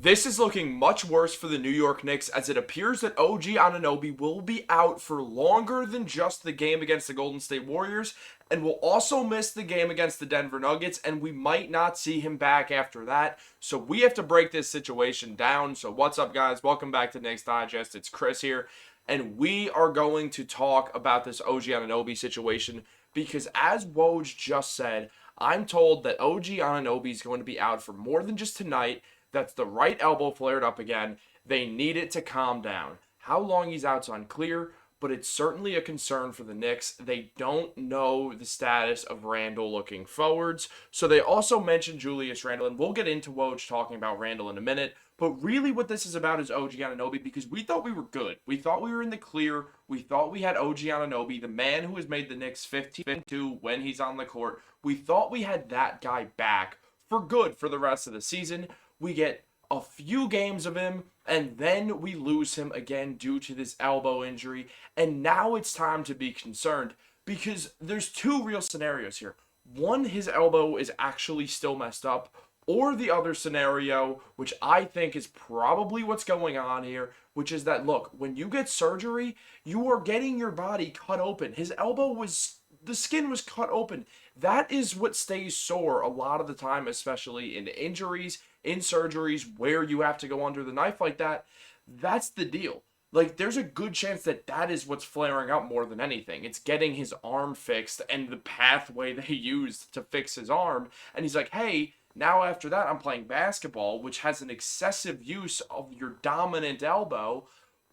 This is looking much worse for the New York Knicks as it appears that OG Anunoby will be out for longer than just the game against the Golden State Warriors and will also miss the game against the Denver Nuggets, and we might not see him back after that. So we have to break this situation down. So what's up, guys? Welcome back to Knicks Digest. It's Chris here, and we are going to talk about this OG Anunoby situation because as Woj just said, I'm told that OG Anunoby is going to be out for more than just tonight. That's the right elbow flared up again. They need it to calm down. How long he's out's unclear, but it's certainly a concern for the Knicks. They don't know the status of Randle looking forwards. So they also mentioned Julius Randle, and we'll get into Woj talking about Randle in a minute. But really what this is about is OG Anunoby, because we thought we were good. We thought we were in the clear. We thought we had OG Anunoby, the man who has made the Knicks 15-2 when he's on the court. We thought we had that guy back for good for the rest of the season. We get a few games of him, and then we lose him again due to this elbow injury. And now it's time to be concerned because there's two real scenarios here. One, his elbow is actually still messed up, or the other scenario, which I think is probably what's going on here, which is that, look, when you get surgery, you are getting your body cut open. His elbow was, the skin was cut open. That is what stays sore a lot of the time, especially in injuries, in surgeries where you have to go under the knife like that. That's the deal. Like, there's a good chance that that is what's flaring up more than anything. It's getting his arm fixed and the pathway they used to fix his arm. And he's like, hey, now after that, I'm playing basketball, which has an excessive use of your dominant elbow.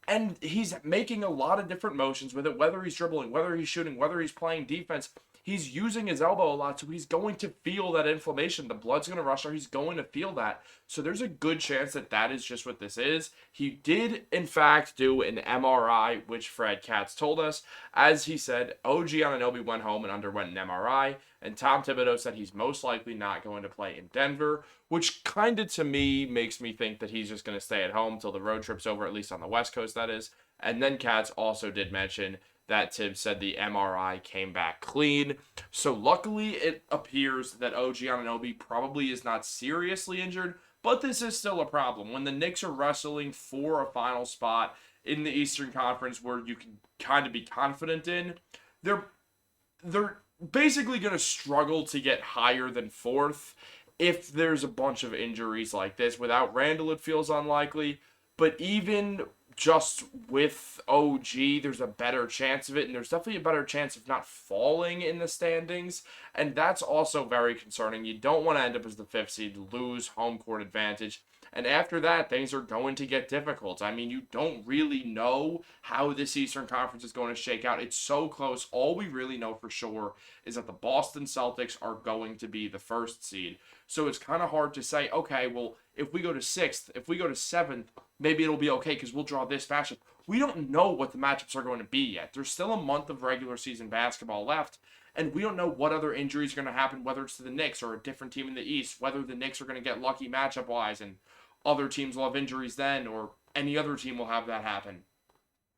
And he's making a lot of different motions with it, whether he's dribbling, whether he's shooting, whether he's playing defense. He's using his elbow a lot, so he's going to feel that inflammation. The blood's going to rush, or he's going to feel that. So there's a good chance that that is just what this is. He did, in fact, do an MRI, which Fred Katz told us. As he said, OG Anunoby went home and underwent an MRI, and Tom Thibodeau said he's most likely not going to play in Denver, which kind of, to me, makes me think that he's just going to stay at home till the road trip's over, at least on the West Coast, that is. And then Katz also did mention that Tibbs said the MRI came back clean. So luckily it appears that OG Anunoby probably is not seriously injured, but this is still a problem. When the Knicks are wrestling for a final spot in the Eastern Conference where you can kind of be confident in, they're basically going to struggle to get higher than fourth if there's a bunch of injuries like this. Without Randle, it feels unlikely, but even just with OG, there's a better chance of it, and there's definitely a better chance of not falling in the standings, and that's also very concerning. You don't want to end up as the fifth seed, lose home court advantage, and after that, things are going to get difficult. I mean, you don't really know how this Eastern Conference is going to shake out. It's so close. All we really know for sure is that the Boston Celtics are going to be the first seed. So it's kind of hard to say, okay, well, if we go to sixth, if we go to seventh, maybe it'll be okay because we'll draw this fashion. We don't know what the matchups are going to be yet. There's still a month of regular season basketball left, and we don't know what other injuries are going to happen, whether it's to the Knicks or a different team in the East, whether the Knicks are going to get lucky matchup-wise and other teams will have injuries then, or any other team will have that happen.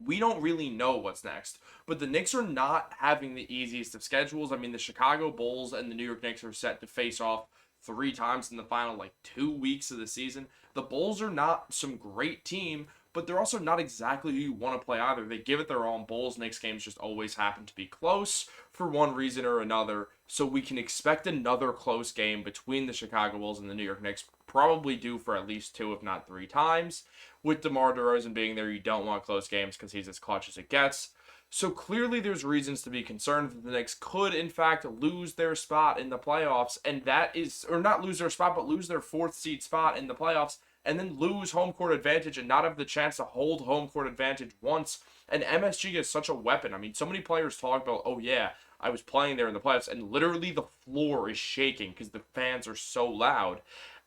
We don't really know what's next, but the Knicks are not having the easiest of schedules. I mean, the Chicago Bulls and the New York Knicks are set to face off 3 times in the final, 2 weeks of the season. The Bulls are not some great team, but they're also not exactly who you want to play either. They give it their own. Bulls-Knicks games just always happen to be close for one reason or another, so we can expect another close game between the Chicago Bulls and the New York Knicks, probably due for at least 2, if not 3 times. With DeMar DeRozan being there, you don't want close games because he's as clutch as it gets. So clearly there's reasons to be concerned that the Knicks could, in fact, lose their spot in the playoffs, and that is, or not lose their spot, but lose their 4th seed spot in the playoffs, and then lose home court advantage and not have the chance to hold home court advantage once. And MSG is such a weapon. I mean, so many players talk about, oh yeah, I was playing there in the playoffs, and literally the floor is shaking because the fans are so loud.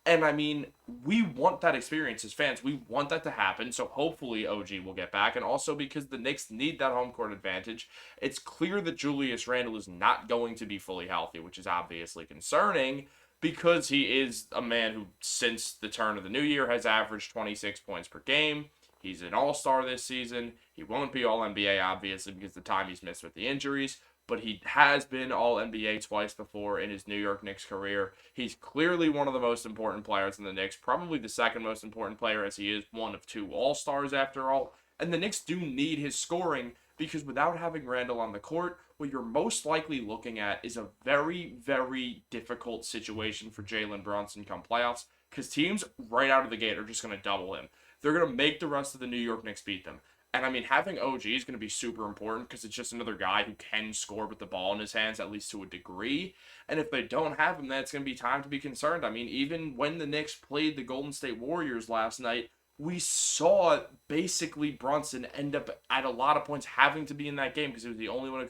And I mean, we want that experience as fans. We want that to happen. So hopefully OG will get back. And also because the Knicks need that home court advantage, it's clear that Julius Randle is not going to be fully healthy, which is obviously concerning because he is a man who, since the turn of the new year, has averaged 26 points per game. He's an all-star this season. He won't be all-NBA, obviously, because of the time he's missed with the injuries. but he has been all NBA twice before in his New York Knicks career. He's clearly one of the most important players in the Knicks, probably the second most important player, as he is one of two All-Stars after all. And the Knicks do need his scoring, because without having Randle on the court, what you're most likely looking at is a very, very difficult situation for Jalen Brunson come playoffs, because teams right out of the gate are just going to double him. They're going to make the rest of the New York Knicks beat them. And I mean, having OG is going to be super important because it's just another guy who can score with the ball in his hands, at least to a degree. And if they don't have him, then it's going to be time to be concerned. I mean, even when the Knicks played the Golden State Warriors last night, we saw basically Brunson end up at a lot of points having to be in that game because he was the only one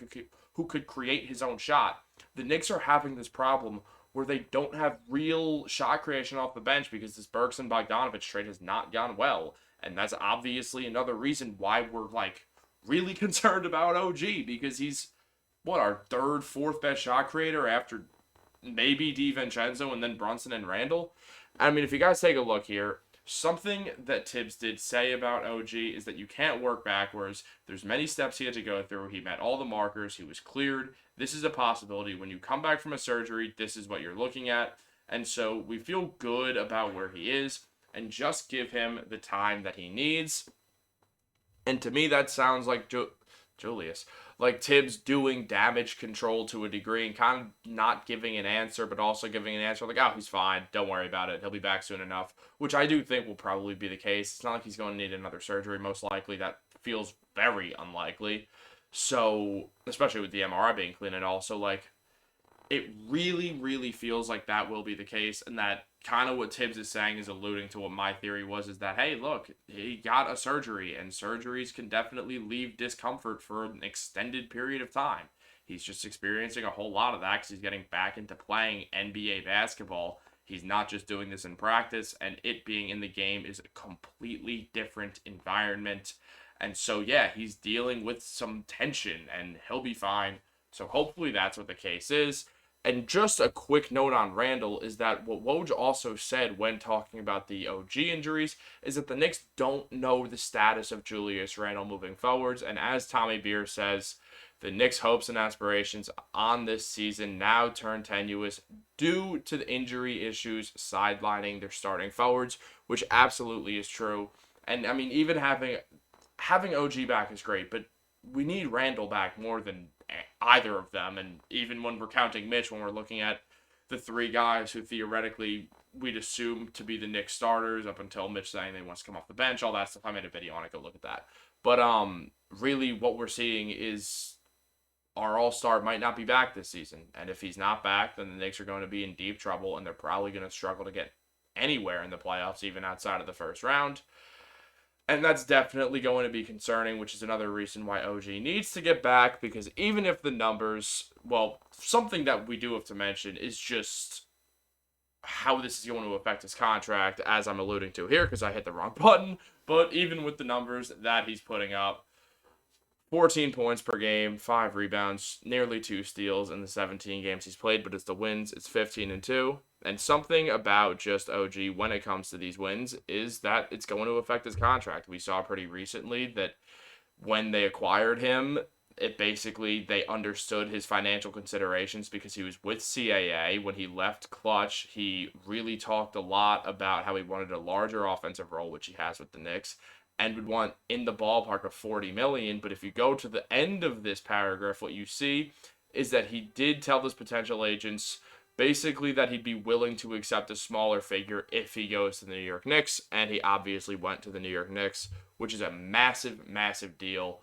who could create his own shot. The Knicks are having this problem where they don't have real shot creation off the bench because this Burks and Bogdanovich trade has not gone well. And that's obviously another reason why we're like really concerned about OG, because he's our third, fourth best shot creator after maybe DiVincenzo and then Brunson and Randle. I mean, if you guys take a look here, something that Tibbs did say about OG is that you can't work backwards. There's many steps he had to go through. He met all the markers. He was cleared. This is a possibility. When you come back from a surgery, this is what you're looking at. And so we feel good about where he is, and just give him the time that he needs. And to me, that sounds like Julius. Like Tibbs doing damage control to a degree and kind of not giving an answer, but also giving an answer like, oh, he's fine. Don't worry about it. He'll be back soon enough, which I do think will probably be the case. It's not like he's going to need another surgery, most likely. That feels very unlikely. So, especially with the MRI being clean and all. So, like, it really, really feels like that will be the case, and that kind of what Tibbs is saying is alluding to what my theory was, is that, hey, look, he got a surgery, and surgeries can definitely leave discomfort for an extended period of time. He's just experiencing a whole lot of that because he's getting back into playing NBA basketball. He's not just doing this in practice, and it being in the game is a completely different environment. And so, yeah, he's dealing with some tension, and he'll be fine. So hopefully that's what the case is. And just a quick note on Randle is that what Woj also said when talking about the OG injuries is that the Knicks don't know the status of Julius Randle moving forwards. And as Tommy Beer says, the Knicks' hopes and aspirations on this season now turn tenuous due to the injury issues sidelining their starting forwards, which absolutely is true. And I mean, even having OG back is great, but we need Randle back more than either of them. And even when we're counting Mitch, when we're looking at the three guys who theoretically we'd assume to be the Knicks starters up until Mitch saying they wants to come off the bench, all that stuff. I made a video on it. Go look at that. But really what we're seeing is our all-star might not be back this season. And if he's not back, then the Knicks are going to be in deep trouble, and they're probably going to struggle to get anywhere in the playoffs, even outside of the first round. And that's definitely going to be concerning, which is another reason why OG needs to get back, because even if the numbers, well, something that we do have to mention is just how this is going to affect his contract, as I'm alluding to here, because I hit the wrong button. But even with the numbers that he's putting up, 14 points per game, 5 rebounds, nearly 2 steals in the 17 games he's played, but it's the wins, it's 15-2. And something about just OG when it comes to these wins is that it's going to affect his contract. We saw pretty recently that when they acquired him, they understood his financial considerations because he was with CAA. When he left Clutch, he really talked a lot about how he wanted a larger offensive role, which he has with the Knicks, and would want in the ballpark of $40 million. But if you go to the end of this paragraph, what you see is that he did tell his potential agents basically that he'd be willing to accept a smaller figure if he goes to the New York Knicks, and he obviously went to the New York Knicks, which is a massive, massive deal.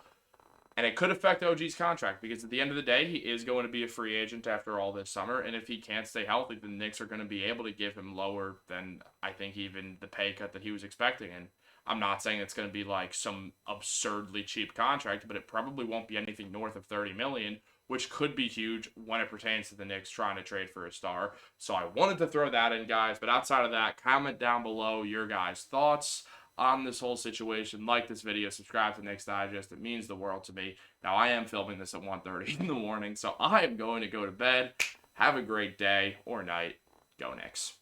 And it could affect OG's contract, because at the end of the day, he is going to be a free agent after all this summer, and if he can't stay healthy, the Knicks are going to be able to give him lower than, I think, even the pay cut that he was expecting. And I'm not saying it's going to be like some absurdly cheap contract, but it probably won't be anything north of $30 million, which could be huge when it pertains to the Knicks trying to trade for a star. So I wanted to throw that in, guys. But outside of that, comment down below your guys' thoughts on this whole situation. Like this video, subscribe to Knicks Digest. It means the world to me. Now, I am filming this at 1:30 in the morning, so I am going to go to bed. Have a great day or night. Go Knicks.